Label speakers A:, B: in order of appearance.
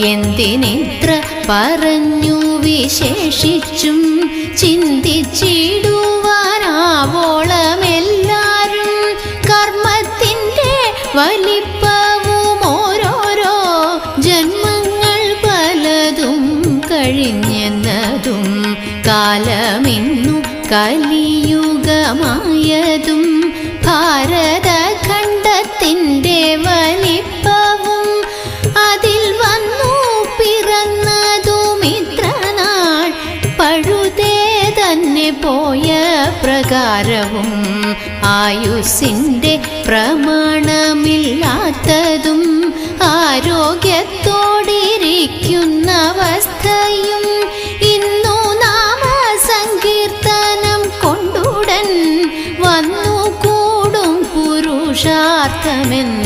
A: എന്തിനിത്ര പറഞ്ഞു വിശേഷിച്ചും ചിന്തിച്ചിടുവാനാവോളമെല്ലാരും കർമ്മത്തിൻ്റെ വലിപ്പവും ഓരോരോ ജന്മങ്ങൾ പലതും കഴിഞ്ഞെന്നതും കാലമിന്നു കലിയുഗമായതും ഭാരതഖണ്ഡത്തിൻ്റെ വലിപ്പവും അതിൽ വന്നു പിറന്നതും ഇത്രനാൾ പഴുതേ തന്നെ പോയ പ്രകാരവും ആയുസ്സിൻ്റെ പ്രമാണമില്ലാത്തതും ആരോഗ്യത്തോടിരിക്കുന്ന അവസ്ഥയും ഇന്നു നാമസങ്കീർത്തനം കൊണ്ടുടൻ വന്നു കൂടും പുരുഷാർത്ഥമെന്ന്